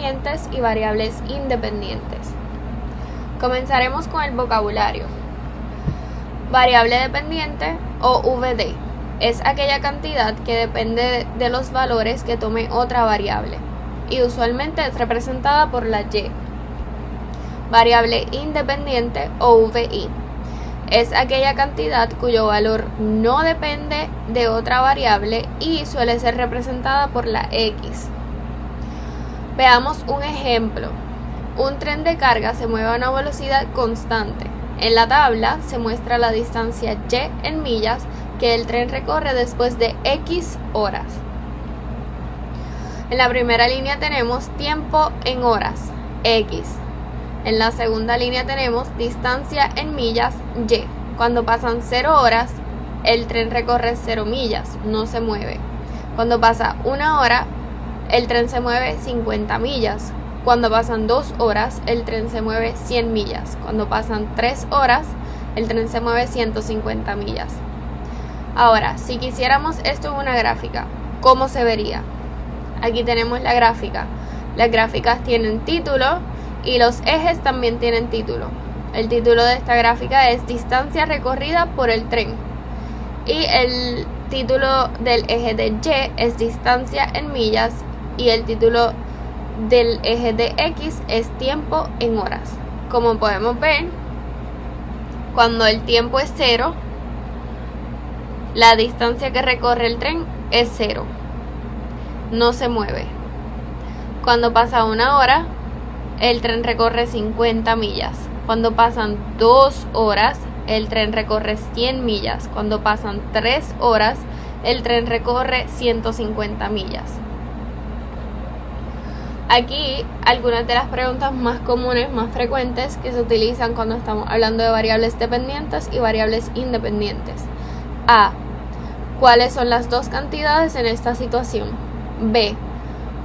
dependientes y variables independientes. Comenzaremos con el vocabulario. Variable dependiente o VD es aquella cantidad que depende de los valores que tome otra variable y usualmente es representada por la Y. Variable independiente o VI es aquella cantidad cuyo valor no depende de otra variable y suele ser representada por la X. Veamos un ejemplo. Un tren de carga se mueve a una velocidad constante. En la tabla se muestra la distancia Y en millas que el tren recorre después de X horas. En la primera línea tenemos tiempo en horas, X. En la segunda línea tenemos distancia en millas, Y. Cuando pasan 0 horas, el tren recorre 0 millas, no se mueve. Cuando pasa 1 hora, el tren se mueve 50 millas. Cuando pasan 2 horas, el tren se mueve 100 millas. Cuando pasan 3 horas, el tren se mueve 150 millas. Ahora, si quisiéramos esto en una gráfica, ¿cómo se vería? Aquí tenemos la gráfica. Las gráficas tienen título y los ejes también tienen título. El título de esta gráfica es distancia recorrida por el tren. Y el título del eje de Y es distancia en millas y el título del eje de X es tiempo en horas. Como podemos ver, cuando el tiempo es 0, la distancia que recorre el tren es 0. No se mueve. Cuando pasa 1 hora, el tren recorre 50 millas. Cuando pasan 2 horas, el tren recorre 100 millas. Cuando pasan 3 horas, el tren recorre 150 millas. Aquí algunas de las preguntas más comunes, más frecuentes que se utilizan cuando estamos hablando de variables dependientes y variables independientes. A. ¿Cuáles son las dos cantidades en esta situación? B.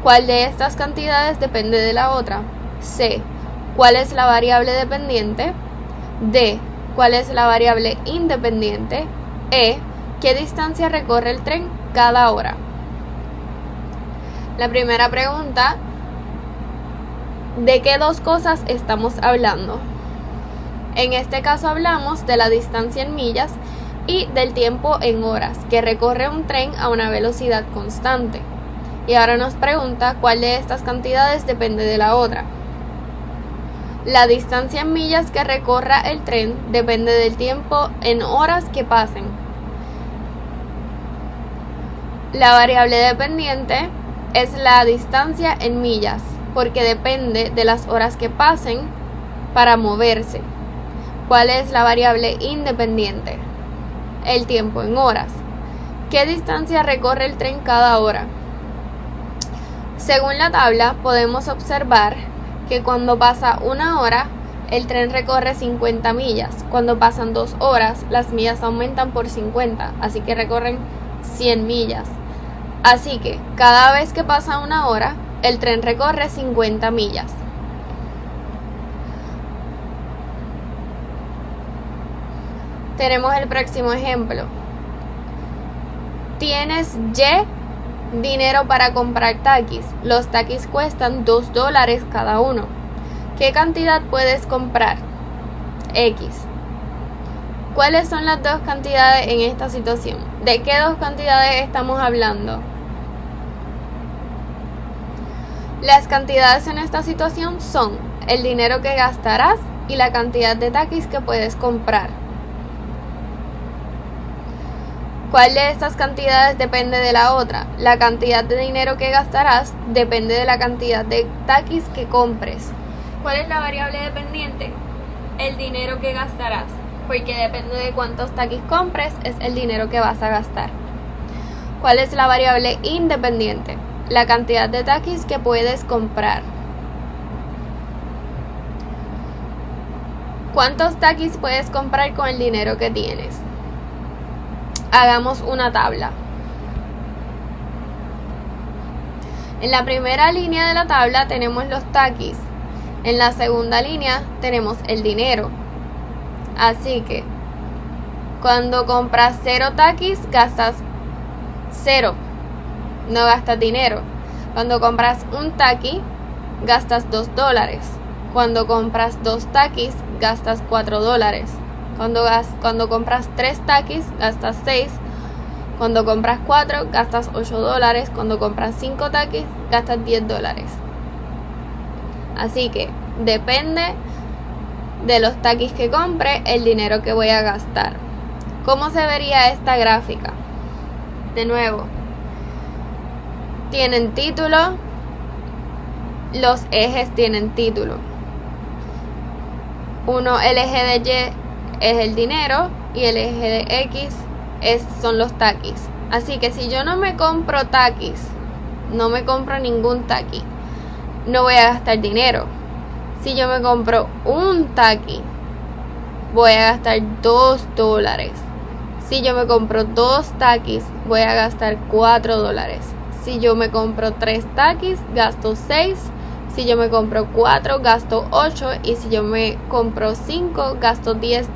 ¿Cuál de estas cantidades depende de la otra? C. ¿Cuál es la variable dependiente? D. ¿Cuál es la variable independiente? E. ¿Qué distancia recorre el tren cada hora? La primera pregunta, ¿de qué dos cosas estamos hablando? En este caso hablamos de la distancia en millas y del tiempo en horas que recorre un tren a una velocidad constante. Y ahora nos pregunta cuál de estas cantidades depende de la otra. La distancia en millas que recorra el tren depende del tiempo en horas que pasen. La variable dependiente es la distancia en millas, porque depende de las horas que pasen para moverse. ¿Cuál es la variable independiente? El tiempo en horas. ¿Qué distancia recorre el tren cada hora? Según la tabla, podemos observar que cuando pasa 1 hora, el tren recorre 50 millas. Cuando pasan 2 horas, las millas aumentan por 50, así que recorren 100 millas. Así que cada vez que pasa 1 hora, el tren recorre 50 millas. Tenemos el próximo ejemplo. Tienes Y dinero para comprar taquis. Los taquis cuestan $2 cada uno. ¿Qué cantidad puedes comprar? X. ¿Cuáles son las dos cantidades en esta situación? ¿De qué dos cantidades estamos hablando? Las cantidades en esta situación son el dinero que gastarás y la cantidad de taquis que puedes comprar. ¿Cuál de estas cantidades depende de la otra? La cantidad de dinero que gastarás depende de la cantidad de taquis que compres. ¿Cuál es la variable dependiente? El dinero que gastarás, porque depende de cuántos taquis compres, es el dinero que vas a gastar. ¿Cuál es la variable independiente? La cantidad de taquis que puedes comprar. ¿Cuántos taquis puedes comprar con el dinero que tienes? Hagamos una tabla. En la primera línea de la tabla tenemos los taquis. En la segunda línea tenemos el dinero. Así que cuando compras 0 taquis, gastas 0. No gastas dinero. Cuando compras un taqui, gastas $2. Cuando compras 2 Takis, gastas $4. Cuando compras 3 Takis, gastas 6. Cuando compras 4, gastas $8. Cuando compras 5 Takis, gastas $10. Así que depende de los Takis que compre, el dinero que voy a gastar. ¿Cómo se vería esta gráfica? De nuevo, tienen título, los ejes tienen título. El eje de Y es el dinero y el eje de X son los Takis. Así que si yo no me compro Takis, no me compro ningún Taki, no voy a gastar dinero. Si yo me compro un Taki, voy a gastar $2. Si yo me compro 2 Takis, voy a gastar $4. Si yo me compro 3 Takis, gasto 6. Si yo me compro 4, gasto 8. Y si yo me compro 5, gasto $10.